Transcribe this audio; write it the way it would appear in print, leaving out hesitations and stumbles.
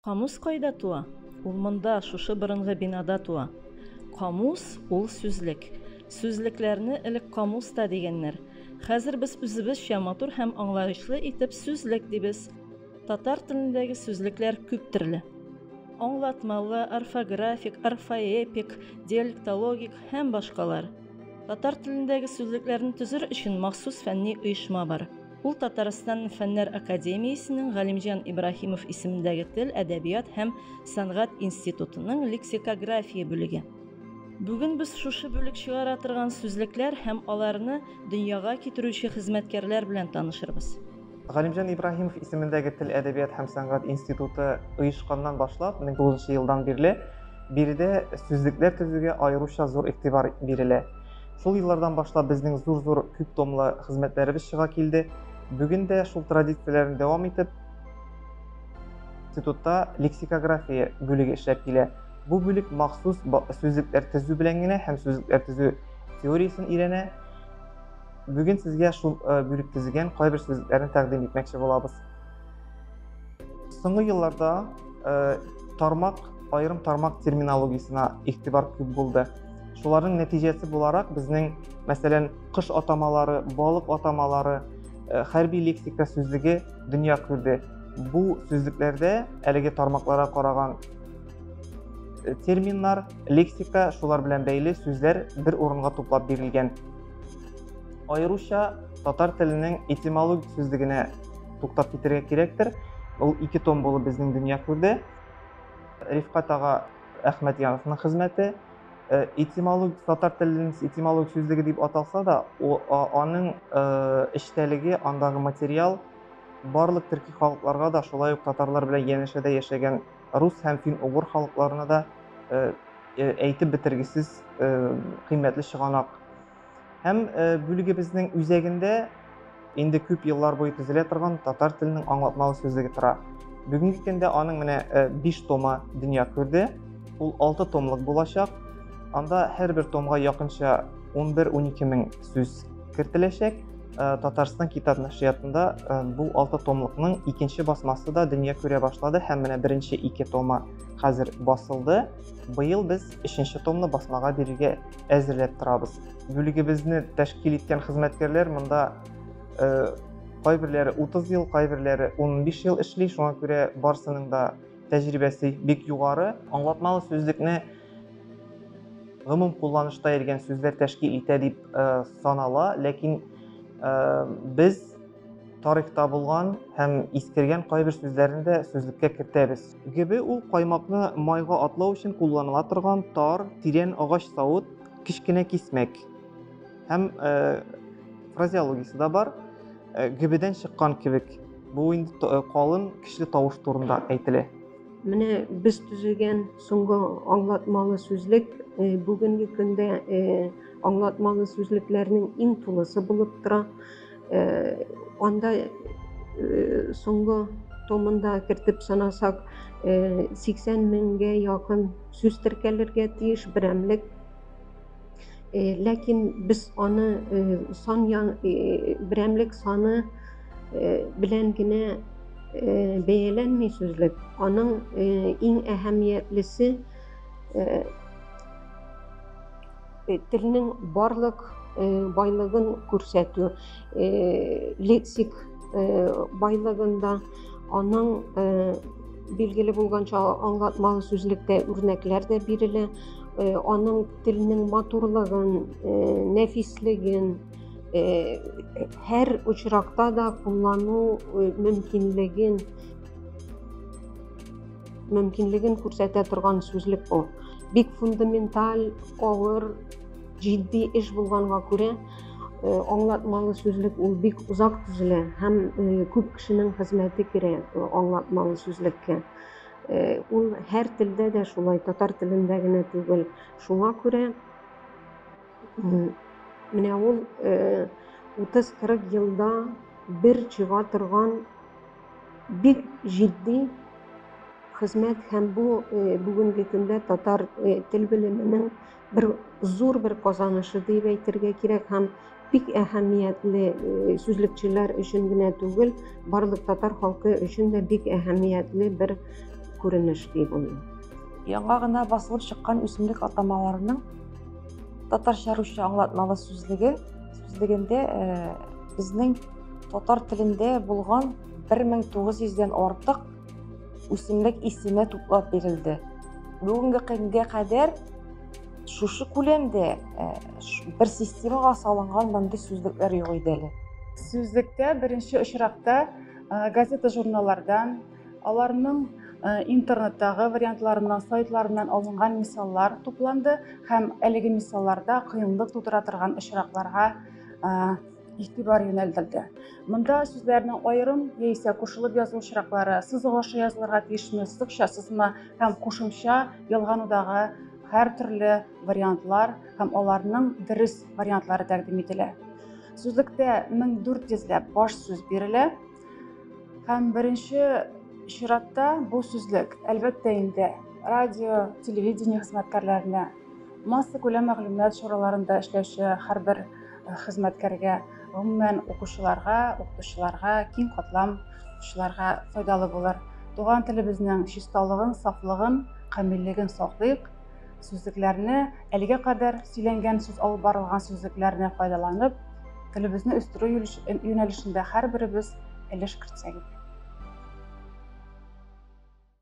Камус кайда туа? Ул монда, шушы борынгы бинада туа. Камус ул сүзлек. Сүзлекләрне элек камуста дигәннәр. Хәзер без үзебезчә матур һәм аңлаешлы итеп сүзлек дибез. Татар телендәге сүзлекләр күп төрле. Аңлатмалы, орфографик, орфоэпик, диалектологик һәм башкалар. Татар телендәге сүзлекләрне төзер өчен махсус фәнни оешма бар. Ул Татарстан Фәннәр Академиясенең Галимҗан Ибраһимов исемендәге Тел, әдәбият һәм сәнгать институтының лексикография бүлеге. Бүген без шушы бүлек чыгара торган сүзлекләр һәм аларны дөньяга китерүче хезмәткәрләр белән танышырбыз. Галимҗан Ибраһимов исемендәге Тел, әдәбият һәм сәнгать институты оешканнан башлап 1900 елдан биредә сүзлекләр төзүгә аеруча зур игътибар бирелә. Шул еллардан башлап безнең зур күп томлы хезмәтләребез чыга килде. Бүген дә шул традицияләрне дәвам итеп, институтта лексикография бүлеге эшләп килә. Бу бүлек махсус сүзлекләр төзү белән генә һәм сүзлекләр төзү теориясын өйрәнә. Бүген сезгә шул бүлек төзегән кайбер сүзлекләрне тәкъдим итмәкче булабыз. Соңгы елларда айрым тармак терминологиясына игътибар күп булды. Шуларның нәтиҗәсе буларак безнең, мәсәлән, кош атамалары, балык атамалары, хәрби лексика сүзлеге дөнья күрде. Бу сүзлекләрдә әлеге тармакларга караган терминнар, лексика, шулар белән бәйле сүзләр бер урынга туплап бирелгән. Аеруча татар теленең этимологик сүзлегенә туктап китәргә кирәктер. Ул 2 том булып безнең дөнья күрде. Рифкат ага Әхмәтьяновның хезмәте татар теленең этимологик сүзлеге дип аталса да, аның эчтәлеге, андагы материал барлык төрки халыкларга да, шулай ук татарлар белән янәшәдә яшәгән рус һәм фин-угыр халыкларына да әйтеп бетергесез кыйммәтле чыганак. Һәм бүлегебезнең үзәгендә инде күп еллар буе төзелә торган татар теленең аңлатмалы сүзлеге тора. Бүгенге көндә аның менә 5 тома дөнья күрде. Ул 6 томлык булачак. Анда һәр бер томга якынча 11-12 мең сүз кертеләчәк. Татарстан китап нәшриятында бу 6 томлыкның 2нче басмасы да дөнья күрә башлады һәм менә беренче 2 тома хәзер басылды. Быел без 3нче томны басмага бирергә әзерләп торабыз. Бүлегебезне тәшкил иткән хезмәткәрләр монда кайберләре 30 ел, кайберләре 15 ел эшли, шуңа күрә барсының да тәҗрибәсе бик югары. Аңлатмалы сүзлекне гомум кулланышта йөргән сүзләр тәшкил итә дип санала, ләкин без тарихта булган һәм искергән кайбер сүзләрне дә сүзлеккә кертәбез. Гебе ул каймакны майга атлау өчен кулланыла торган тар, тирән агач савыт, кичкенә кисмәк. Һәм фразеологиясе да бар. Гебедән чыккан кебек. Бу инде калын, көчле тавыш турында әйтелә. Менә без төзегән соңгы аңлатмалы сүзлек бүгенге көндә аңлатмалы сүзлекләрнең иң тулысы булып тора. Анда соңгы томында кертеп санасак 80 меңгә якын сүз теркәлергә тиеш берәмлек. Ләкин без аны берәмлек саны белән генә бәяләнми сүзлек. Аның иң әһәмиятлесе телнең барлык байлыгын күрсәтү. Лексик байлыгында аның билгеле булганча аңлатмалы сүзлектә үрнәкләр дә бирелә. Аның телнең матурлыгын, нәфислеген һәр очракта да куллану мөмкинлеген күрсәтә торган сүзлек бу. Бик фундаменталь, авыр, җитди эш булганга күрә, аңлатмалы сүзлек ул бик узак төзелә һәм күп кешенең хезмәте кирәк аңлатмалы сүзлеккә. Ул һәр телдә дә шулай, татар телендә генә түгел. Шуңа күрә менә ул 30-40 елда бер чыга торган бик җитди хезмәт һәм бу бүгенге көндә татар тел белеменең зур бер казанышы дип әйтергә кирәк һәм бик әһәмиятле сүзлекчеләр өчен генә түгел, барлык татар халкы өчен дә бик әһәмиятле бер күренеш дип уйлыйм. Яңа гына басылып чыккан үсемлек атамаларының татарча-русча аңлатмалы сүзлегендә безнең татар телендә булган 1900дән артык үсемлек исеме туплап бирелде. Бүгенге көнгә кадәр шушы күләмдә бер системага салынган мондый сүзлекләр юк иде әле. Сүзлектә беренче очракта газета журналлардан, аларның интернеттагы вариантларыннан, сайтларыннан алынган мисаллар тупланды һәм әлеге мисалларда кыенлык тудыра торган очракларга игътибар юнәлдерде. Монда сүзләрнең аерым яисә кушылып язу очраклары, сызык аша язылырга тиешме, сызыкча, сызма һәм кушымча ялганудагы һәр төрле вариантлар һәм аларның дөрес вариантлары тәкъдим ителә. Сүзлектә 1400ләп баш сүз бирелә һәм беренче чиратта бу сүзлек әлбәттә инде радио, телевидение хезмәткәрләренә, масса күләм мәгълүмат чараларында эшләүче һәрбер хезмәткәргә, гомумән укучыларга, укытучыларга, киң катлам укучыларга файдалы булыр. Туган телебезнең чисталыгын, сафлыгын, камиллеген саклыйк. Сүзлекләрне әлегә кадәр сөйләнгән сүз алып барылган сүзлекләрне файдаланып, телебезне үстерү юнәлешендә һәрберебез өлеш кертсәк.